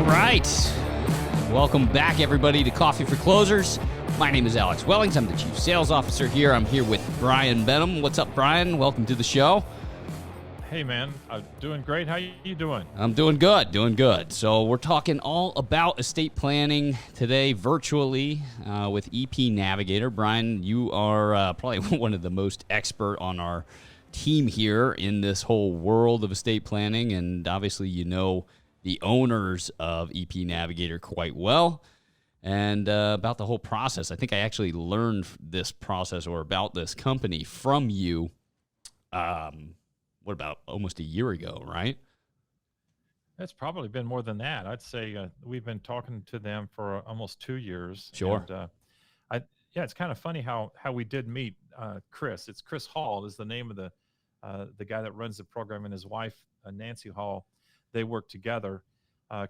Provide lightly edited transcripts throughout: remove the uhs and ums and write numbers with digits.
All right. Welcome back, everybody, to Coffee for Closers. My name is Alex Wellings. I'm the Chief Sales Officer here. I'm here with Brian Benham. What's up, Brian? Welcome to the show. Hey, man. I'm doing great. How you doing? I'm doing good. So we're talking all about estate planning today virtually with EP Navigator. Brian, you are probably one of the most expert on our team here in this whole world of estate planning, and obviously you know the owners of EP Navigator quite well, and about the whole process. I think I actually learned this process or about this company from you, what about almost a year ago, right? It's probably been more than that. I'd say we've been talking to them for almost 2 years. Sure. And, it's kind of funny how we did meet Chris. It's Chris Hall is the name of the guy that runs the program, and his wife, Nancy Hall. They work together.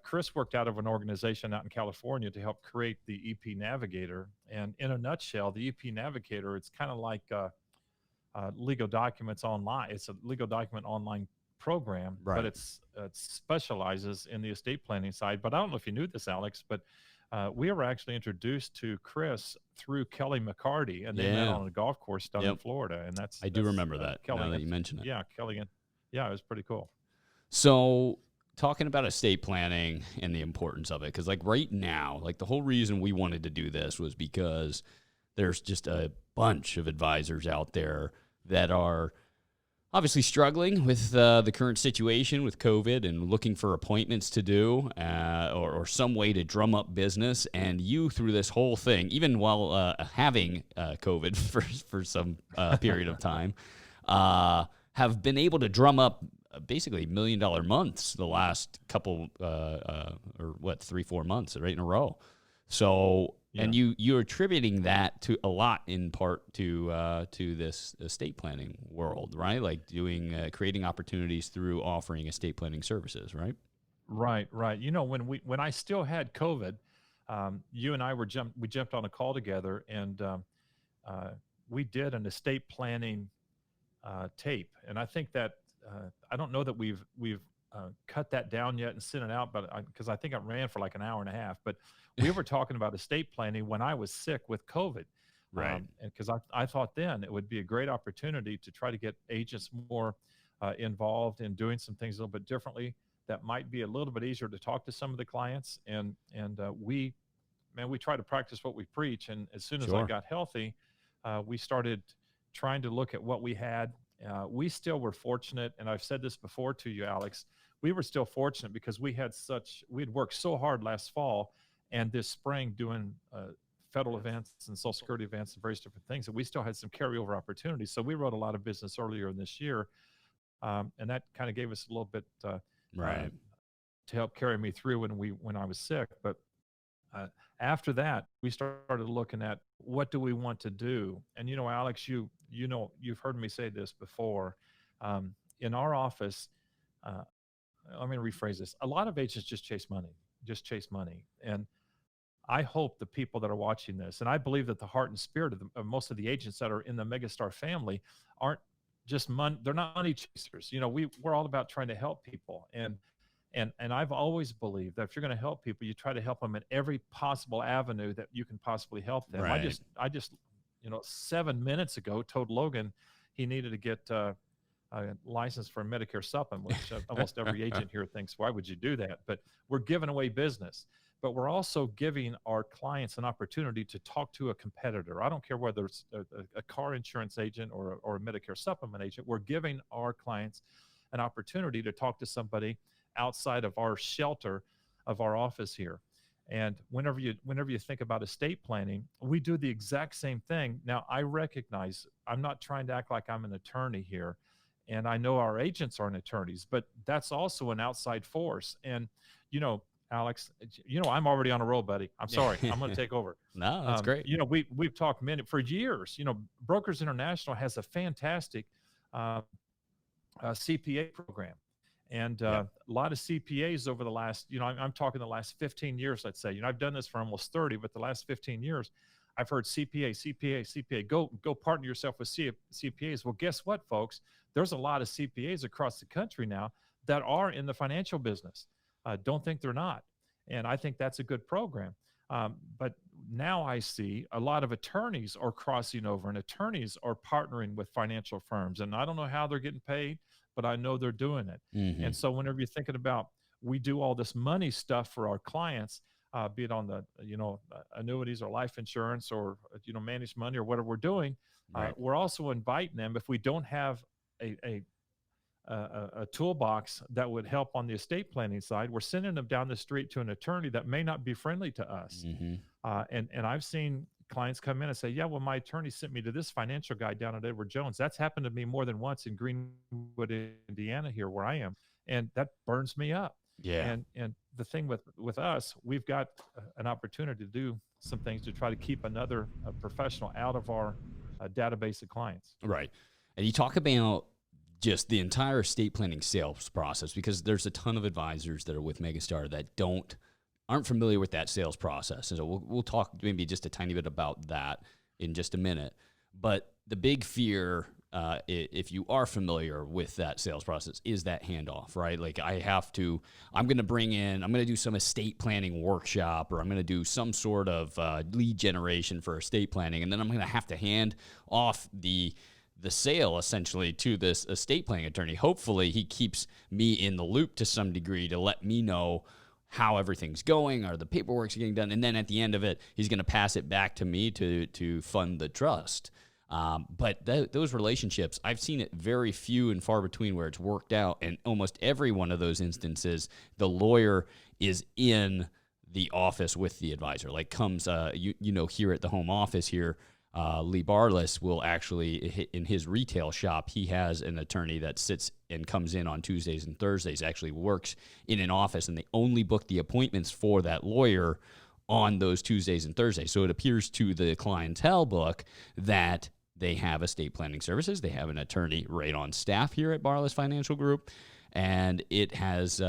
Chris worked out of an organization out in California to help create the EP Navigator. And in a nutshell, the EP Navigator, it's kind of like legal documents online. It's a legal document online program, Right. but it specializes in the estate planning side. But I don't know if you knew this, Alex, but we were actually introduced to Chris through Kelly McCarty, and they met on a golf course down in Florida. And I do remember that, Kelly, now that you mention it. Yeah, Kelly. Yeah, it was pretty cool. So talking about estate planning and the importance of it, because like right now, like the whole reason we wanted to do this was because there's just a bunch of advisors out there that are obviously struggling with the current situation with COVID and looking for appointments to do or some way to drum up business. And you, through this whole thing, even while having COVID for some period of time, have been able to drum up basically $1 million months the last couple, 3-4 months, right in a row. So, and you're attributing that to a lot in part to this estate planning world, right? Like creating opportunities through offering estate planning services, right? Right. You know, when I still had COVID, you and I we jumped on a call together, and we did an estate planning tape, and I think that I don't know that we've cut that down yet and sent it out, but because I think it ran for like an hour and a half. But we were talking about estate planning when I was sick with COVID, right? And because I thought then it would be a great opportunity to try to get agents more involved in doing some things a little bit differently. That might be a little bit easier to talk to some of the clients, and we try to practice what we preach. And as soon as I got healthy, we started trying to look at what we had. We still were fortunate, and I've said this before to you, Alex, we were still fortunate because we'd worked so hard last fall and this spring doing federal events and Social Security events and various different things, that we still had some carryover opportunities. So we wrote a lot of business earlier in this year, and that kind of gave us a little bit to help carry me through when I was sick. But after that, we started looking at what do we want to do. And, you know, Alex, you've heard me say this before. In our office, let me rephrase this. A lot of agents just chase money. And I hope the people that are watching this, and I believe that the heart and spirit of most of the agents that are in the Megastar family aren't just money. They're not money chasers. You know, we're all about trying to help people. And I've always believed that if you're going to help people, you try to help them in every possible avenue that you can possibly help them. Right. I just 7 minutes ago told Logan he needed to get a license for a Medicare supplement, which almost every agent here thinks, why would you do that? But we're giving away business. But we're also giving our clients an opportunity to talk to a competitor. I don't care whether it's a car insurance agent or a Medicare supplement agent. We're giving our clients an opportunity to talk to somebody outside of our shelter of our office here. And whenever you think about estate planning, we do the exact same thing. Now, I recognize I'm not trying to act like I'm an attorney here, and I know our agents aren't attorneys, but that's also an outside force. And, you know, Alex, I'm already on a roll, buddy. I'm sorry. I'm going to take over. No, that's great. You know, we've talked for years. You know, Brokers International has a fantastic CPA program. And a lot of CPAs over the last, I'm talking the last 15 years, let's say. I've done this for almost 30, but the last 15 years, I've heard CPA, go partner yourself with CPAs. Well, guess what, folks? There's a lot of CPAs across the country now that are in the financial business. Don't think they're not. And I think that's a good program. But now I see a lot of attorneys are crossing over, and attorneys are partnering with financial firms. And I don't know how they're getting paid, but I know they're doing it. Hmm. And so whenever you're thinking about, we do all this money stuff for our clients, be it on the annuities or life insurance or managed money or whatever we're doing, Right. we're also inviting them, if we don't have a, a a toolbox that would help on the estate planning side, we're sending them down the street to an attorney that may not be friendly to us. Hmm. And I've seen clients come in and say, yeah, well, my attorney sent me to this financial guy down at Edward Jones. That's happened to me more than once in Greenwood, Indiana, here where I am. And that burns me up. Yeah. And the thing with us, we've got an opportunity to do some things to try to keep another professional out of our database of clients. Right. And you talk about just the entire estate planning sales process, because there's a ton of advisors that are with Megastar that aren't familiar with that sales process. And so we'll talk maybe just a tiny bit about that in just a minute. But the big fear, if you are familiar with that sales process, is that handoff, right? Like I'm going to do some estate planning workshop, or I'm going to do some sort of lead generation for estate planning. And then I'm going to have to hand off the sale essentially to this estate planning attorney. Hopefully he keeps me in the loop to some degree to let me know how everything's going, or the paperwork's getting done. And then at the end of it, he's going to pass it back to me to fund the trust. But those relationships, I've seen it very few and far between where it's worked out. And almost every one of those instances, the lawyer is in the office with the advisor. Like comes, here at the home office here, Lee Barless will actually, in his retail shop, he has an attorney that sits and comes in on Tuesdays and Thursdays, actually works in an office, and they only book the appointments for that lawyer on those Tuesdays and Thursdays. So it appears to the clientele book that they have estate planning services. They have an attorney right on staff here at Barless Financial Group, and it has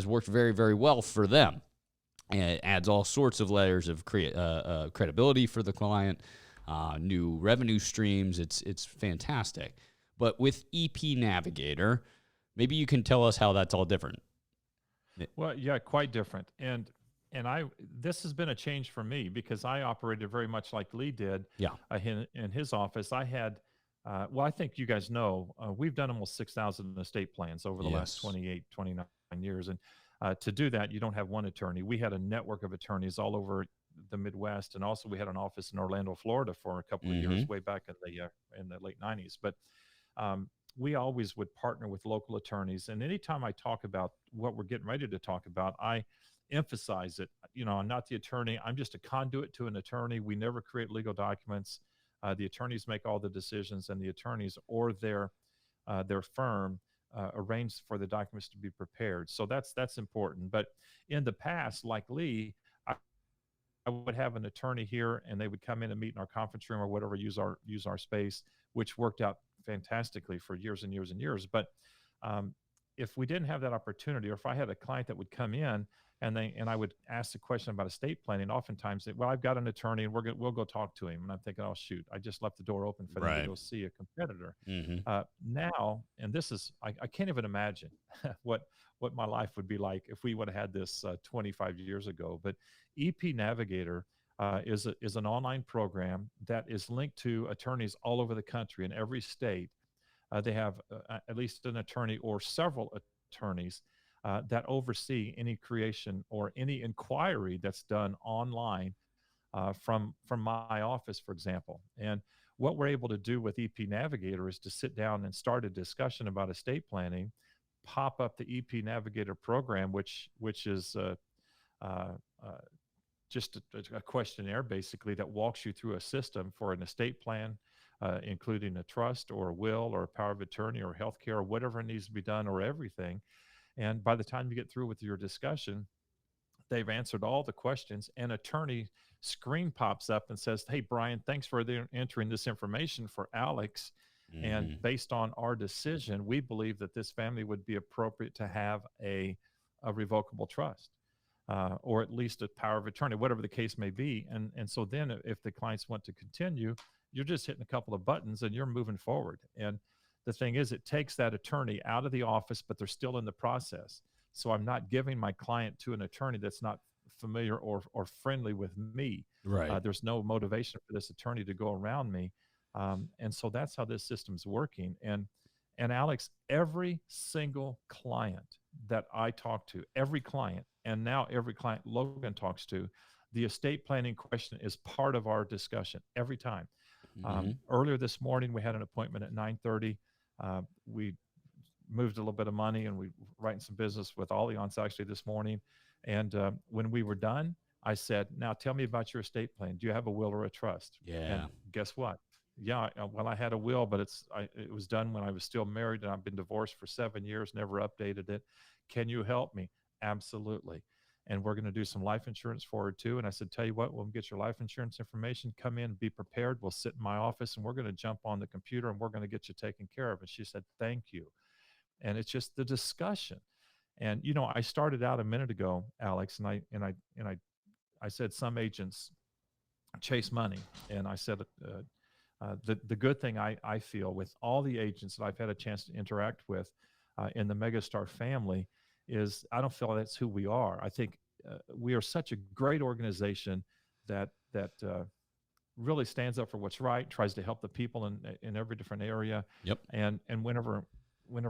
worked very, very well for them. And it adds all sorts of layers of credibility for the client. New revenue streams. It's fantastic. But with EP Navigator, maybe you can tell us how that's all different. Well, yeah, quite different. And this has been a change for me, because I operated very much like Lee did. Yeah. In his office, I had, I think you guys know, we've done almost 6,000 estate plans over the last 28, 29 years. And to do that, you don't have one attorney. We had a network of attorneys all over the Midwest, and also we had an office in Orlando, Florida, for a couple of years, way back in the late '90s. But we always would partner with local attorneys, and anytime I talk about what we're getting ready to talk about, I emphasize it. I'm not the attorney. I'm just a conduit to an attorney. We never create legal documents. The attorneys make all the decisions, and the attorneys or their firm arrange for the documents to be prepared. So that's important. But in the past, like Lee, I would have an attorney here, and they would come in and meet in our conference room or whatever, use our space, which worked out fantastically for years and years and years. But if we didn't have that opportunity, or if I had a client that would come in and I would ask the question about estate planning, oftentimes I've got an attorney and we'll go talk to him. And I'm thinking, oh shoot, I just left the door open for them to go see a competitor. Now, and this is, I can't even imagine what my life would be like if we would have had this 25 years ago. But EP Navigator is an online program that is linked to attorneys all over the country in every state. They have at least an attorney or several attorneys that oversee any creation or any inquiry that's done online from my office, for example. And what we're able to do with EP Navigator is to sit down and start a discussion about estate planning, pop up the EP Navigator program, which is just a questionnaire basically that walks you through a system for an estate plan, including a trust or a will or a power of attorney or healthcare or whatever needs to be done, or everything. And by the time you get through with your discussion, they've answered all the questions. An attorney screen pops up and says, "Hey, Brian, thanks for entering this information for Alex. And based on our decision, we believe that this family would be appropriate to have a revocable trust, or at least a power of attorney, whatever the case may be." And so then if the clients want to continue, you're just hitting a couple of buttons and you're moving forward. And the thing is, it takes that attorney out of the office, but they're still in the process. So I'm not giving my client to an attorney that's not familiar or friendly with me. Right. There's no motivation for this attorney to go around me. And so that's how this system's working. And Alex, every single client that I talk to, every client, and now every client Logan talks to, the estate planning question is part of our discussion every time. Mm-hmm. Earlier this morning, we had an appointment at 9:30. We moved a little bit of money, and we writing some business with Allianz actually this morning. And when we were done, I said, "Now tell me about your estate plan. Do you have a will or a trust?" Yeah. And guess what? Yeah, well, I had a will, but it was done when I was still married, and I've been divorced for 7 years, never updated it. Can you help me? Absolutely. And we're going to do some life insurance for her too. And I said, tell you what, when we get your life insurance information, come in, be prepared. We'll sit in my office, and we're going to jump on the computer, and we're going to get you taken care of. And she said, thank you. And it's just the discussion. And I started out a minute ago, Alex, and I said some agents chase money, and I said the good thing I feel with all the agents that I've had a chance to interact with in the Megastar family is I don't feel that's who we are. I think we are such a great organization that really stands up for what's right, tries to help the people in every different area. Yep. And whenever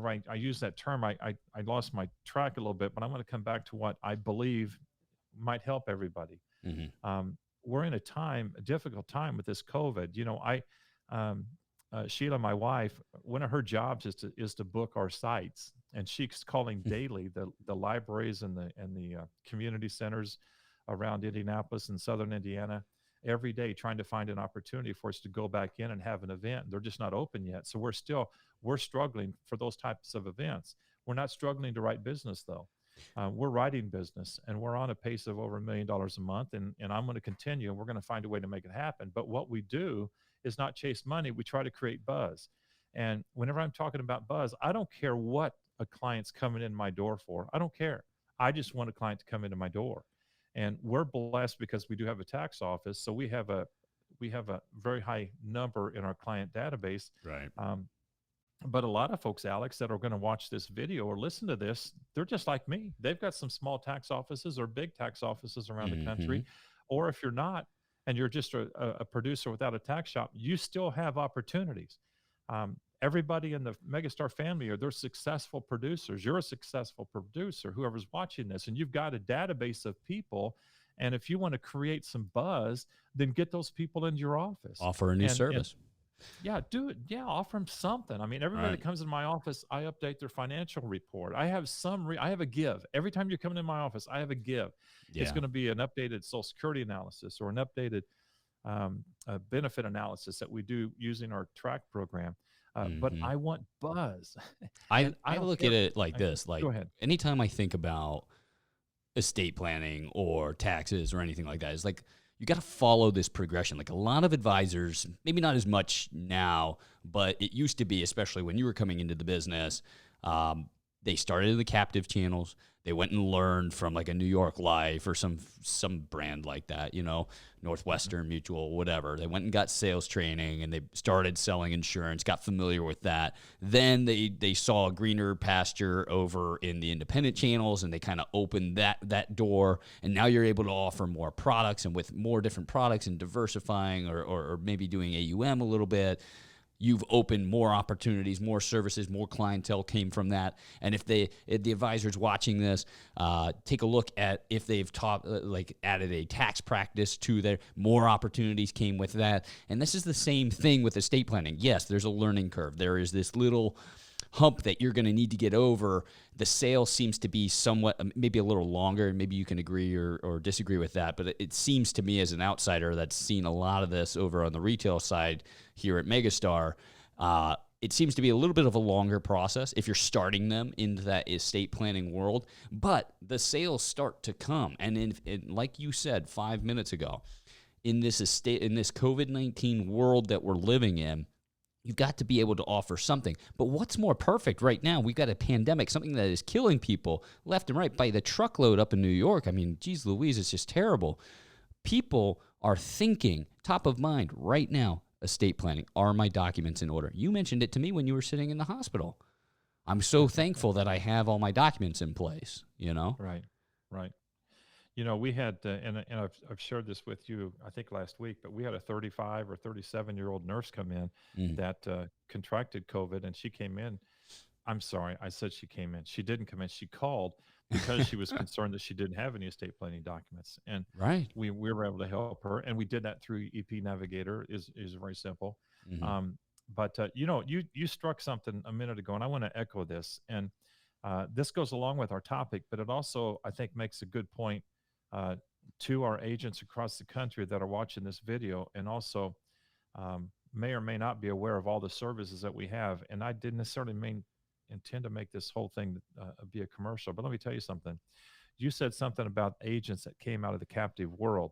I use that term, I lost my track a little bit, but I'm going to come back to what I believe might help everybody. Mm-hmm. We're in a difficult time with this COVID. Sheila, my wife, one of her jobs is to book our sites, and she's calling daily the libraries and the community centers around Indianapolis and Southern Indiana every day, trying to find an opportunity for us to go back in and have an event. They're just not open yet, so we're struggling for those types of events. We're not struggling to write business though. We're writing business, and we're on a pace of over $1 million a month, and I'm going to continue, and we're going to find a way to make it happen. But what we do is not chase money. We try to create buzz. And whenever I'm talking about buzz, I don't care what a client's coming in my door for. I don't care. I just want a client to come into my door. And we're blessed because we do have a tax office, so we have a very high number in our client database. Right. But a lot of folks, Alex, that are going to watch this video or listen to this, they're just like me. They've got some small tax offices or big tax offices around the country. Or if you're not, and you're just a producer without a tax shop, you still have opportunities. Everybody in the Megastar family they're successful producers. You're a successful producer, whoever's watching this, and you've got a database of people. And if you want to create some buzz, then get those people into your office. Offer a new service. Yeah, do it. Yeah, offer them something. I mean, everybody that comes in my office, I update their financial report. I have I have a give. Every time you're coming in my office, I have a give. Yeah. It's going to be an updated Social Security analysis or an updated benefit analysis that we do using our track program. But I want buzz. I look at it like this. Like, go ahead. Anytime I think about estate planning or taxes or anything like that, it's like, you got to follow this progression. Like a lot of advisors, maybe not as much now, but it used to be, especially when you were coming into the business, they started in the captive channels. They went and learned from like a New York Life or some brand like that, Northwestern Mutual, whatever. They went and got sales training, and they started selling insurance, got familiar with that. Then they saw a greener pasture over in the independent channels, and they kind of opened that door. And now you're able to offer more products, and with more different products and diversifying or maybe doing AUM a little bit, you've opened more opportunities, more services, more clientele came from that. And if the advisors watching this, take a look at if they've added a tax practice to their, more opportunities came with that. And this is the same thing with estate planning. Yes, there's a learning curve. There is this little hump that you're going to need to get over. The sale seems to be somewhat, maybe a little longer. Maybe you can agree or disagree with that. But it seems to me as an outsider that's seen a lot of this over on the retail side here at Megastar, it seems to be a little bit of a longer process if you're starting them into that estate planning world. But the sales start to come. And like you said 5 minutes ago, in this COVID-19 world that we're living in, you've got to be able to offer something. But what's more perfect right now? We've got a pandemic, something that is killing people left and right by the truckload up in New York. I mean, geez Louise, it's just terrible. People are thinking, top of mind right now, estate planning. Are my documents in order? You mentioned it to me when you were sitting in the hospital. I'm so thankful that I have all my documents in place, Right. We had, and I've shared this with you, I think last week, but we had a 35 or 37-year-old nurse come in Mm. that contracted COVID, and she came in. I'm sorry, I said she came in. She didn't come in. She called because she was concerned that she didn't have any estate planning documents, and Right. we were able to help her, and we did that through EP Navigator. Is very simple. Hmm. Um, but you struck something a minute ago, and I want to echo this, and this goes along with our topic, but it also I think makes a good point uh, to our agents across the country that are watching this video, and also may or may not be aware of all the services that we have. And I didn't necessarily intend to make this whole thing be a commercial, but let me tell you something. You said something about agents that came out of the captive world.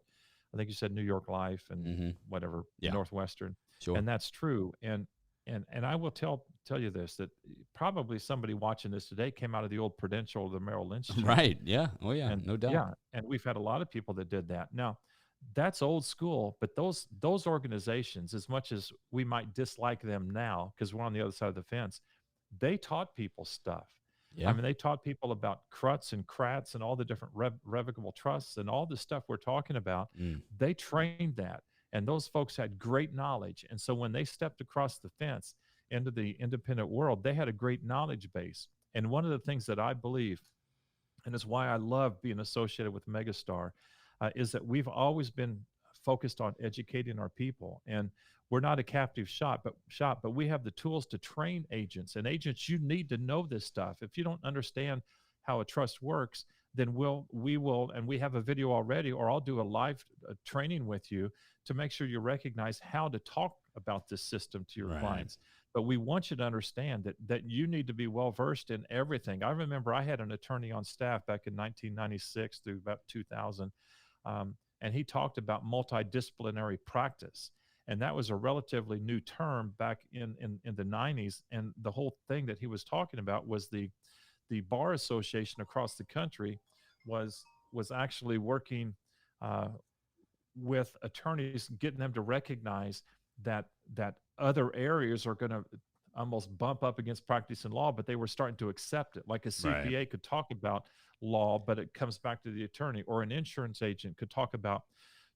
I think you said New York Life and Hmm. whatever, Yeah. Northwestern, Sure. and that's true. And I will tell you this, that probably somebody watching this today came out of the old Prudential or the Merrill Lynch chain. Right. Yeah. Oh, yeah. And No doubt. yeah, and we've had a lot of people that did that. Now, that's old school, but those organizations, as much as we might dislike them now because we're on the other side of the fence, they taught people stuff. I Yeah. mean, they taught people about CRUTs and CRATs and all the different revocable trusts and all the stuff we're talking about. Mm. They trained that, and those folks had great knowledge. And so when they stepped across the fence into the independent world, they had a great knowledge base. And one of the things that I believe, and it's why I love being associated with Megastar, is that we've always been focused on educating our people. And we're not a captive but we have the tools to train agents. And agents, you need to know this stuff. If you don't understand how a trust works, then we will, and we have a video already, or I'll do a live training with you to make sure you recognize how to talk about this system to your Right. clients. But we want you to understand that you need to be well versed in everything. I remember I had an attorney on staff back in 1996 through about 2000, and he talked about multidisciplinary practice, and that was a relatively new term back in the 90s. And the whole thing that he was talking about was the bar association across the country was actually working with attorneys, getting them to recognize that other areas are going to almost bump up against practice and law, but they were starting to accept it. Like a CPA Right. could talk about law, but it comes back to the attorney, or an insurance agent could talk about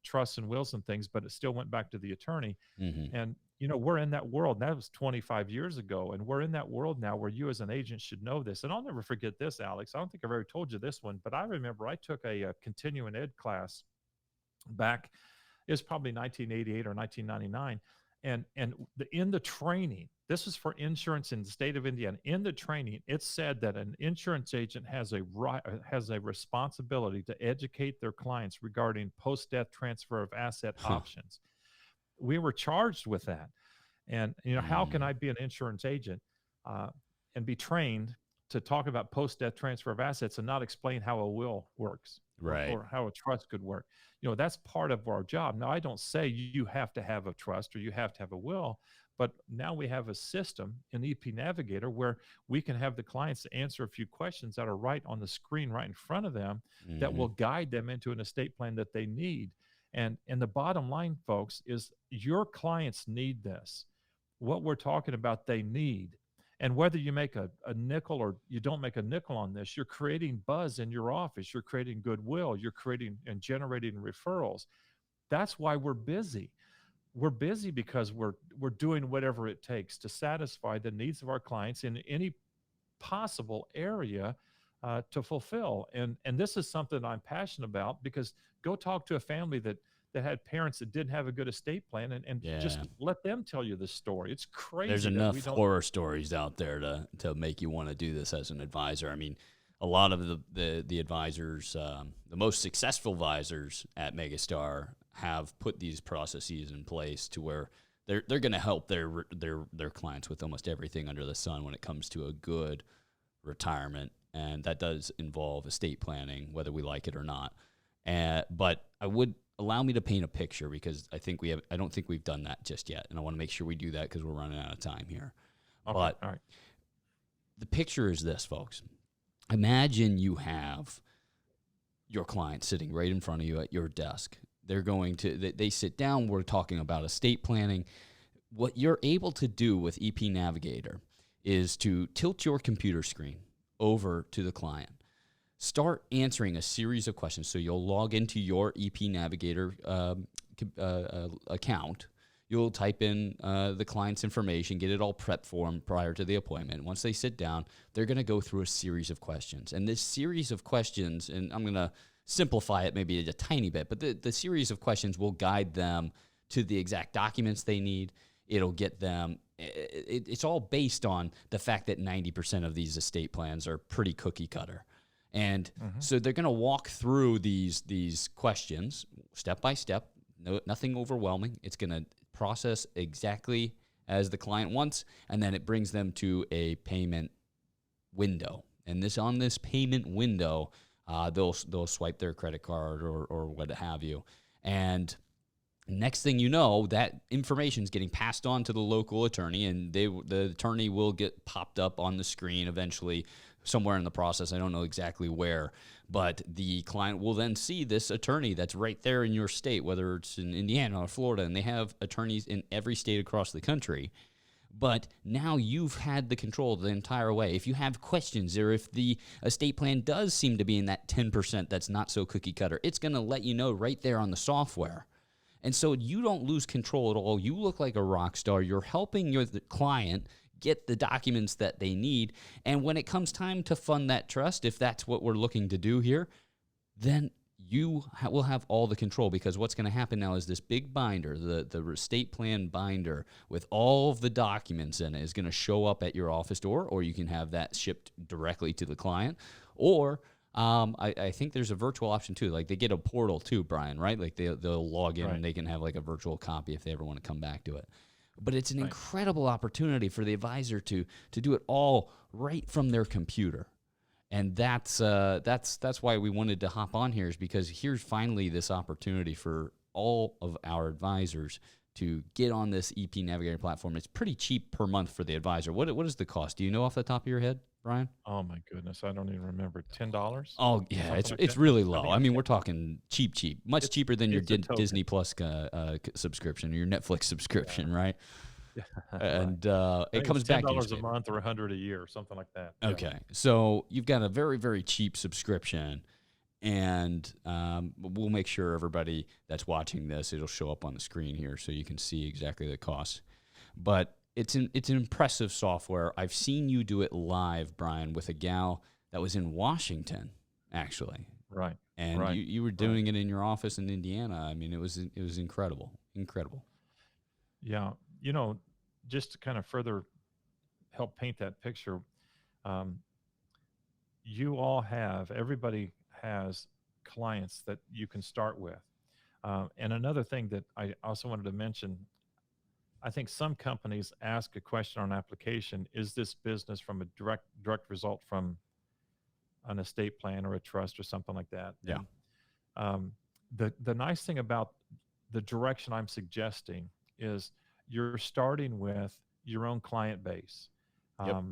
trusts and wills and things, but it still went back to the attorney. Hmm. And we're in that world. That was 25 years ago, and we're in that world now where you as an agent should know this. And I'll never forget this, Alex. I don't think I've ever told you this one, but I remember I took a continuing ed class back, it was probably 1988 or 1999, and in the training, this is for insurance in the state of Indiana. In the training, it said that an insurance agent has a responsibility to educate their clients regarding post-death transfer of asset options. We were charged with that. And how can I be an insurance agent and be trained to talk about post-death transfer of assets and not explain how a will works, Right. or how a trust could work? That's part of our job. Now, I don't say you have to have a trust or you have to have a will, but now we have a system in EP Navigator where we can have the clients answer a few questions that are right on the screen right in front of them that will guide them into an estate plan that they need. And the bottom line, folks, is your clients need this. What we're talking about, they need. And whether you make a nickel or you don't make a nickel on this, you're creating buzz in your office. You're creating goodwill. You're creating and generating referrals. That's why we're busy. We're busy because we're doing whatever it takes to satisfy the needs of our clients in any possible area to fulfill. And this is something I'm passionate about, because go talk to a family that had parents that didn't have a good estate plan, and just Yeah. let them tell you the story. It's crazy. There's that enough we don't. horror stories out there to make you want to do this as an advisor. I mean, a lot of the advisors, the most successful advisors at Megastar, have put these processes in place to where they're going to help their clients with almost everything under the sun when it comes to a good retirement, and that does involve estate planning, whether we like it or not. But I would allow me to paint a picture, because I don't think we've done that just yet, and I want to make sure we do that because we're running out of time here. Okay, but all right. The picture is this, folks. Imagine you have your client sitting right in front of you at your desk. They sit down. We're talking about estate planning. What you're able to do with EP Navigator is to tilt your computer screen over to the client. start answering a series of questions. So you'll log into your EP Navigator account. You'll type in the client's information, get it all prepped for them prior to the appointment. Once they sit down, they're going to go through a series of questions. And this series of questions, and I'm going to simplify it maybe a tiny bit, but the series of questions will guide them to the exact documents they need. It'll get them, it's all based on the fact that 90% of these estate plans are pretty cookie cutter. And so they're going to walk through these questions step by step, nothing overwhelming. It's going to process exactly as the client wants, and then it brings them to a payment window. And on this payment window, they'll swipe their credit card or what have you. And next thing you know, that information is getting passed on to the local attorney, and the attorney will get popped up on the screen eventually somewhere in the process. I don't know exactly where, but the client will then see this attorney that's right there in your state, whether it's in Indiana or Florida, and they have attorneys in every state across the country. But now you've had the control the entire way. If you have questions, or if the estate plan does seem to be in that 10% that's not so cookie cutter, it's going to let you know right there on the software. And so you don't lose control at all. You look like a rock star. You're helping your client get the documents that they need. And when it comes time to fund that trust, if that's what we're looking to do here, then you will have all the control, because what's going to happen now is this big binder, the estate plan binder with all of the documents in it, is going to show up at your office door, or you can have that shipped directly to the client. Or I think there's a virtual option too. Like they get a portal too, Brian, right? Like they'll log in and they can have like a virtual copy if they ever want to come back to it. But it's an incredible opportunity for the advisor to do it all right from their computer. And that's why we wanted to hop on here, is because here's finally this opportunity for all of our advisors to get on this EP Navigator platform. It's pretty cheap per month for the advisor. What is the cost? Do you know off the top of your head, Brian? Oh my goodness, I don't even remember. $10? Oh yeah, it's really low. I mean, we're talking cheap, much cheaper than your Disney Plus subscription or your Netflix subscription, right? And it comes back to $10 a month or $100 a year, something like that. Okay, so you've got a very, very cheap subscription, and we'll make sure everybody that's watching this, it'll show up on the screen here so you can see exactly the costs. But it's an impressive software. I've seen you do it live, Brian, with a gal that was in Washington, actually. Right. And you were doing it in your office in Indiana. I mean, it was incredible. Yeah. You know, just to kind of further help paint that picture, everybody has clients that you can start with. And another thing that I also wanted to mention, I think some companies ask a question on an application: is this business from a direct result from an estate plan or a trust or something like that? Yeah. And, the nice thing about the direction I'm suggesting is you're starting with your own client base. Yep.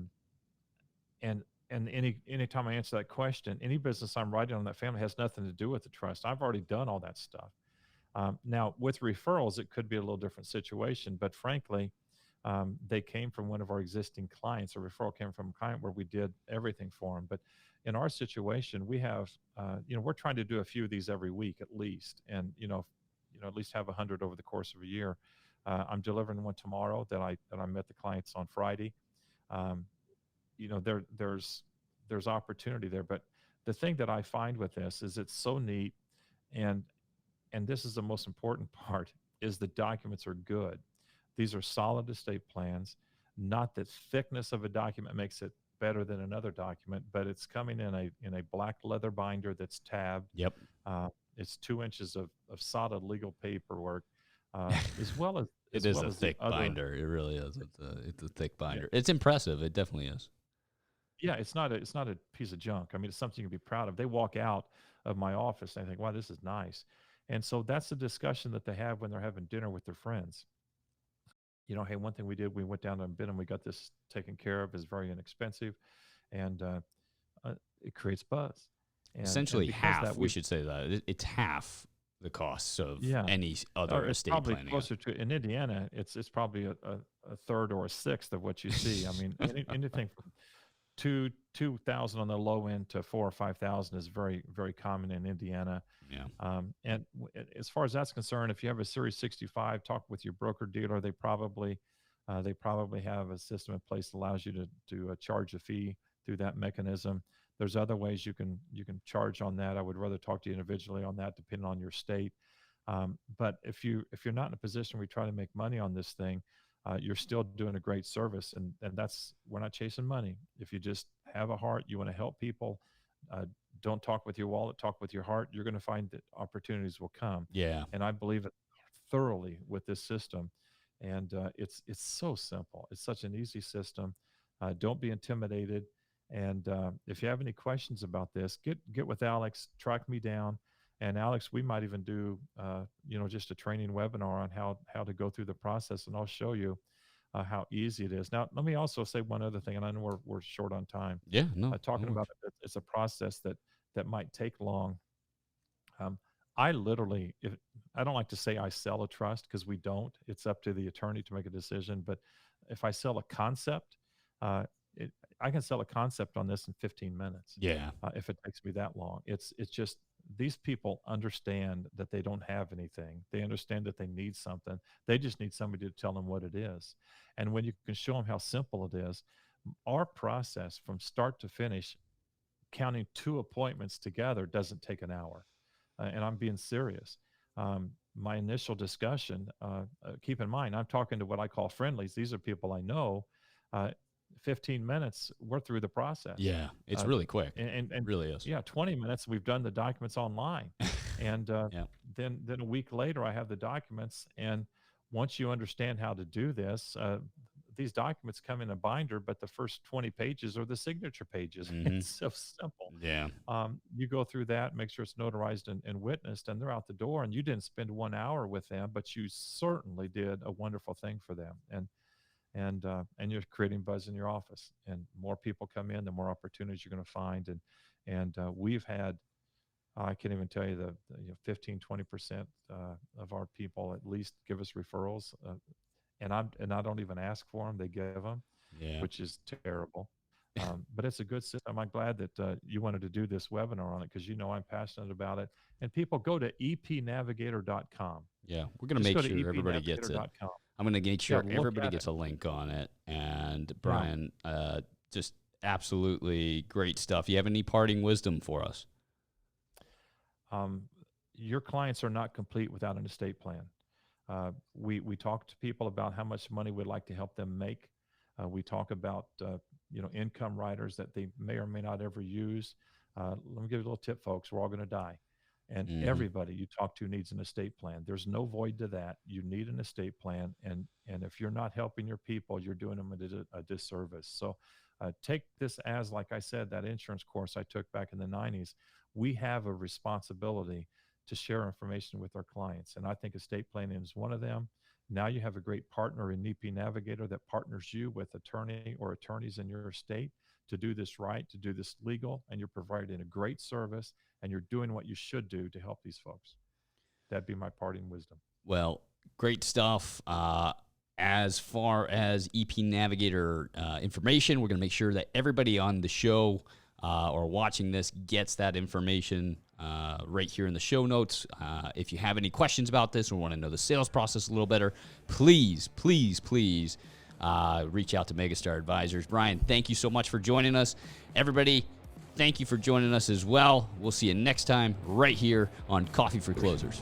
And anytime I answer that question, any business I'm writing on that family has nothing to do with the trust. I've already done all that stuff. Now, with referrals, it could be a little different situation, but frankly, they came from one of our existing clients. A referral came from a client where we did everything for them. But in our situation, we have, we're trying to do a few of these every week at least, and at least have 100 over the course of a year. I'm delivering one tomorrow that I met the clients on Friday. There's opportunity there, but the thing that I find with this is it's so neat, and this is the most important part, is the documents are good. These are solid estate plans. Not that thickness of a document makes it better than another document, but it's coming in a black leather binder that's tabbed. Yep. It's 2 inches of solid legal paperwork, as well as it is a thick binder. It really is. It's a thick binder. Yeah. It's impressive. It definitely is. Yeah, it's not a piece of junk. I mean, it's something you can be proud of. They walk out of my office and they think, wow, this is nice. And so that's the discussion that they have when they're having dinner with their friends. Hey, one thing we did, we went down to Benham, we got this taken care of. It's very inexpensive, and it creates buzz. And, essentially half, we should say that. It's half the costs of any other estate planning. It's probably closer to, in Indiana, it's probably a third or a sixth of what you see. I mean, anything from 2,000 on the low end to 4 or 5,000 is very, very common in Indiana. Yeah. As far as that's concerned, if you have a Series 65, talk with your broker dealer. They probably have a system in place that allows you to charge a fee through that mechanism. There's other ways you can charge on that. I would rather talk to you individually on that, depending on your state. But if you're not in a position where you try to make money on this thing, you're still doing a great service, and that's, we're not chasing money. If you just have a heart, you want to help people, don't talk with your wallet, talk with your heart. You're going to find that opportunities will come. Yeah. And I believe it thoroughly with this system. And it's so simple. It's such an easy system. Don't be intimidated. And if you have any questions about this, get with Alex, track me down. And Alex, we might even do, just a training webinar on how to go through the process, and I'll show you how easy it is. Now, let me also say one other thing, and I know we're short on time. Yeah. No. Talking about it's a process that might take long. I literally, I don't like to say I sell a trust, because we don't. It's up to the attorney to make a decision. But if I sell a concept, I can sell a concept on this in 15 minutes. Yeah. If it takes me that long. It's just, these people understand that they don't have anything. They understand that they need something. They just need somebody to tell them what it is. And when you can show them how simple it is, our process from start to finish, counting 2 appointments together, doesn't take an hour. And I'm being serious. My initial discussion, keep in mind, I'm talking to what I call friendlies. These are people I know. 15 minutes, we're through the process. Yeah, it's really quick. And really is. Yeah, 20 minutes, we've done the documents online. And Yeah. then a week later, I have the documents. And once you understand how to do this, these documents come in a binder, but the first 20 pages are the signature pages. Mhm. It's so simple. Yeah. You go through that, make sure it's notarized and witnessed, and they're out the door. And you didn't spend 1 hour with them, but you certainly did a wonderful thing for them. And you're creating buzz in your office, and more people come in, the more opportunities you're going to find. And we've had, I can't even tell you the 15, 20% of our people at least give us referrals. And I don't even ask for them. They give them, Yeah. which is terrible. But it's a good system. I'm glad that you wanted to do this webinar on it, because I'm passionate about it. And people, go to epnavigator.com. Yeah. We're going to make sure everybody gets it. I'm going to make sure everybody gets a link on it. And Brian, just absolutely great stuff. You have any parting wisdom for us? Your clients are not complete without an estate plan. We talk to people about how much money we'd like to help them make. We talk about income riders that they may or may not ever use. Let me give you a little tip, folks. We're all going to die. And everybody you talk to needs an estate plan. There's no void to that. You need an estate plan. And if you're not helping your people, you're doing them a disservice. So take this as, like I said, that insurance course I took back in the 90s. We have a responsibility to share information with our clients. And I think estate planning is one of them. Now you have a great partner in EP Navigator that partners you with attorney or attorneys in your state to do this right, to do this legal, and you're providing a great service, and you're doing what you should do to help these folks. That'd be my parting wisdom. Well, great stuff. As far as EP Navigator information, we're going to make sure that everybody on the show or watching this gets that information right here in the show notes. If you have any questions about this or want to know the sales process a little better, please reach out to Megastar Advisors. Brian, thank you so much for joining us. Everybody, thank you for joining us as well. We'll see you next time right here on Coffee for Closers.